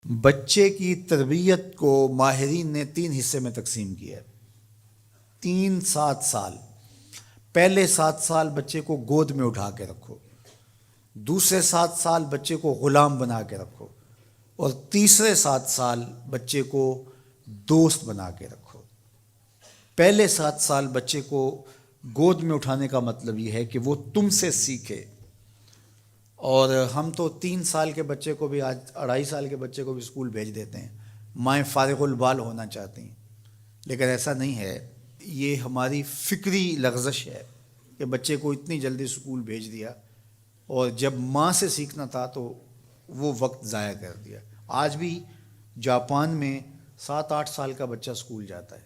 بچے کی تربیت کو ماہرین نے 3 حصے میں تقسیم کیا ہے۔ 7 سال۔ پہلے 7 سال بچے کو گود میں اٹھا کے رکھو، دوسرے 7 سال بچے کو غلام بنا کے رکھو، اور تیسرے 7 سال بچے کو دوست بنا کے رکھو۔ پہلے 7 سال بچے کو گود میں اٹھانے کا مطلب یہ ہے کہ وہ تم سے سیکھے، اور ہم تو 3 سال کے بچے کو بھی، آج 2.5 سال کے بچے کو بھی اسکول بھیج دیتے ہیں، مائیں فارغ البال ہونا چاہتی ہیں، لیکن ایسا نہیں ہے۔ یہ ہماری فکری لغزش ہے کہ بچے کو اتنی جلدی اسکول بھیج دیا، اور جب ماں سے سیکھنا تھا تو وہ وقت ضائع کر دیا۔ آج بھی جاپان میں 7-8 سال کا بچہ اسکول جاتا ہے،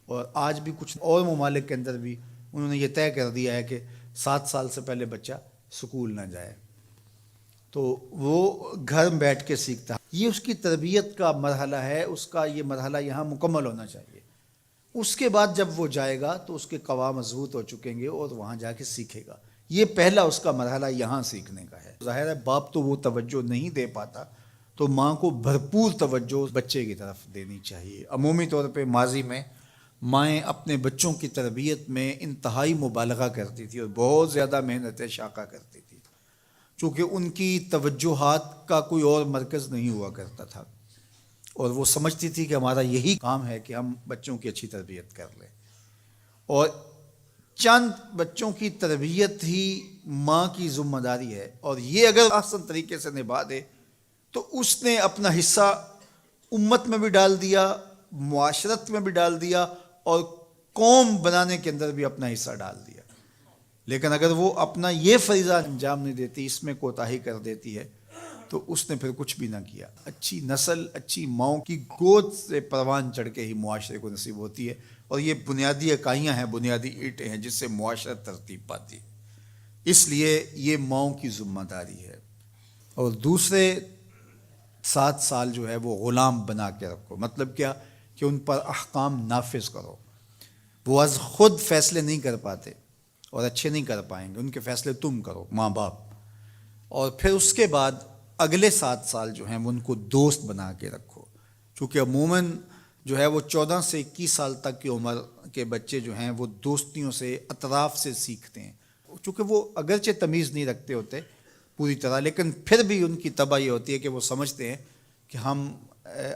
اور آج بھی کچھ اور ممالک کے اندر بھی انہوں نے یہ طے کر دیا ہے کہ 7 سال سے پہلے بچہ اسکول نہ جائے، تو وہ گھر میں بیٹھ کے سیکھتا ہے۔ یہ اس کی تربیت کا مرحلہ ہے، اس کا یہ مرحلہ یہاں مکمل ہونا چاہیے۔ اس کے بعد جب وہ جائے گا تو اس کے قواعد مضبوط ہو چکیں گے اور وہاں جا کے سیکھے گا۔ یہ پہلا اس کا مرحلہ یہاں سیکھنے کا ہے۔ ظاہر ہے باپ تو وہ توجہ نہیں دے پاتا، تو ماں کو بھرپور توجہ بچے کی طرف دینی چاہیے۔ عمومی طور پہ ماضی میں مائیں اپنے بچوں کی تربیت میں انتہائی مبالغہ کرتی تھی اور بہت زیادہ محنت شاقہ کرتی تھی، چونکہ ان کی توجہات کا کوئی اور مرکز نہیں ہوا کرتا تھا، اور وہ سمجھتی تھی کہ ہمارا یہی کام ہے کہ ہم بچوں کی اچھی تربیت کر لیں، اور چند بچوں کی تربیت ہی ماں کی ذمہ داری ہے، اور یہ اگر احسن طریقے سے نبھا دے تو اس نے اپنا حصہ امت میں بھی ڈال دیا، معاشرت میں بھی ڈال دیا، اور قوم بنانے کے اندر بھی اپنا حصہ ڈال دیا۔ لیکن اگر وہ اپنا یہ فریضہ انجام نہیں دیتی، اس میں کوتاہی کر دیتی ہے، تو اس نے پھر کچھ بھی نہ کیا۔ اچھی نسل اچھی ماؤں کی گود سے پروان چڑھ کے ہی معاشرے کو نصیب ہوتی ہے، اور یہ بنیادی اکائیاں ہیں، بنیادی اینٹیں ہیں جس سے معاشرت ترتیب پاتی ہے۔ اس لیے یہ ماؤں کی ذمہ داری ہے۔ اور دوسرے 7 سال جو ہے وہ غلام بنا کے رکھو، مطلب کیا کہ ان پر احکام نافذ کرو۔ وہ از خود فیصلے نہیں کر پاتے اور اچھے نہیں کر پائیں گے، ان کے فیصلے تم کرو، ماں باپ۔ اور پھر اس کے بعد اگلے 7 سال جو ہیں وہ ان کو دوست بنا کے رکھو، چونکہ عموماً جو ہے وہ 14 سے 21 سال تک کی عمر کے بچے جو ہیں وہ دوستیوں سے، اطراف سے سیکھتے ہیں، چونکہ وہ اگرچہ تمیز نہیں رکھتے ہوتے پوری طرح، لیکن پھر بھی ان کی طبع یہ ہوتی ہے کہ وہ سمجھتے ہیں کہ ہم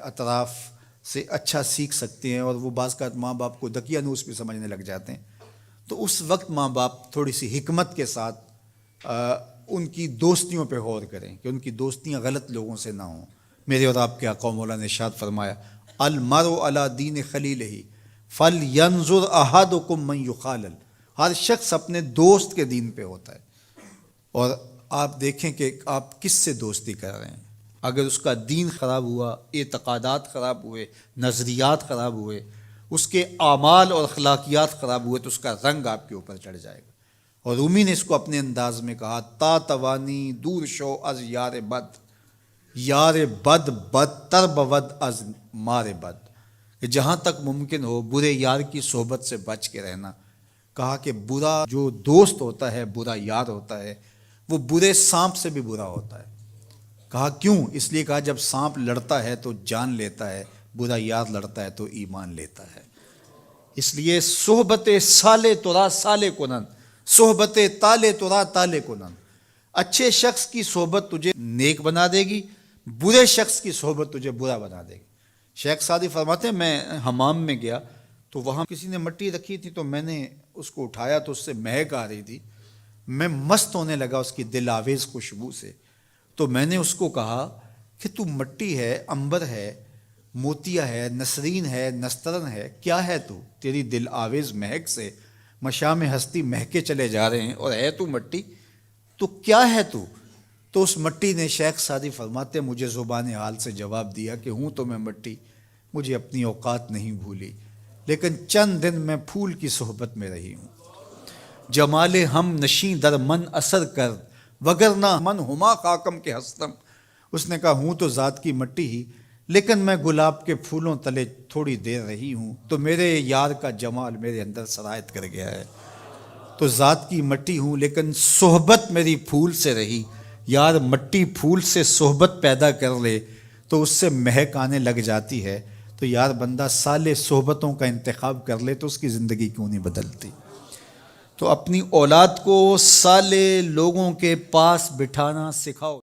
اطراف سے اچھا سیکھ سکتے ہیں، اور وہ بعض کا ماں باپ کو دقیانوس بھی سمجھنے لگ جاتے ہیں۔ تو اس وقت ماں باپ تھوڑی سی حکمت کے ساتھ ان کی دوستیوں پہ غور کریں کہ ان کی دوستیاں غلط لوگوں سے نہ ہوں۔ میرے اور آپ کے آقا مولا نے ارشاد فرمایا، المرء علی دین خلیلہ فلینظر احدکم من یخالل۔ ہر شخص اپنے دوست کے دین پہ ہوتا ہے، اور آپ دیکھیں کہ آپ کس سے دوستی کر رہے ہیں۔ اگر اس کا دین خراب ہوا، اعتقادات خراب ہوئے، نظریات خراب ہوئے، اس کے اعمال اور اخلاقیات خراب ہوئے، تو اس کا رنگ آپ کے اوپر چڑھ جائے گا۔ اور رومی نے اس کو اپنے انداز میں کہا، تا توانی دور شو از یار بد، یار بد بدتر بود از مار بد، کہ جہاں تک ممکن ہو برے یار کی صحبت سے بچ کے رہنا۔ کہا کہ برا جو دوست ہوتا ہے، برا یار ہوتا ہے، وہ برے سانپ سے بھی برا ہوتا ہے۔ کہا کیوں؟ اس لیے کہا جب سانپ لڑتا ہے تو جان لیتا ہے، برا یار لڑتا ہے تو ایمان لیتا ہے۔ اس لیے صحبت سالے ترا سالے کنن، صحبت تالے ترا تالے کنن۔ اچھے شخص کی صحبت تجھے نیک بنا دے گی، برے شخص کی صحبت تجھے برا بنا دے گی۔ شیخ سعدی فرماتے ہیں، میں حمام میں گیا تو وہاں کسی نے مٹی رکھی تھی، تو میں نے اس کو اٹھایا تو اس سے مہک آ رہی تھی، میں مست ہونے لگا اس کی دل آویز خوشبو سے۔ تو میں نے اس کو کہا کہ تو مٹی ہے، عنبر ہے، موتیا ہے، نسرین ہے، نسترن ہے، کیا ہے تو؟ تیری دل آویز مہک سے مشام ہستی مہکے چلے جا رہے ہیں، اور ہے تو مٹی، تو کیا ہے تو؟ تو اس مٹی نے، شیخ سعدی فرماتے، مجھے زبان حال سے جواب دیا کہ ہوں تو میں مٹی، مجھے اپنی اوقات نہیں بھولی، لیکن چند دن میں پھول کی صحبت میں رہی ہوں۔ جمال ہم نشیں در من اثر کر، وگرنہ من ہما خاکم کے ہستم۔ اس نے کہا ہوں تو ذات کی مٹی ہی، لیکن میں گلاب کے پھولوں تلے تھوڑی دیر رہی ہوں تو میرے یار کا جمال میرے اندر سرایت کر گیا ہے۔ تو ذات کی مٹی ہوں لیکن صحبت میری پھول سے رہی۔ یار مٹی پھول سے صحبت پیدا کر لے تو اس سے مہک آنے لگ جاتی ہے، تو یار بندہ صالح صحبتوں کا انتخاب کر لے تو اس کی زندگی کیوں نہیں بدلتی؟ تو اپنی اولاد کو صالح لوگوں کے پاس بٹھانا سکھاؤ۔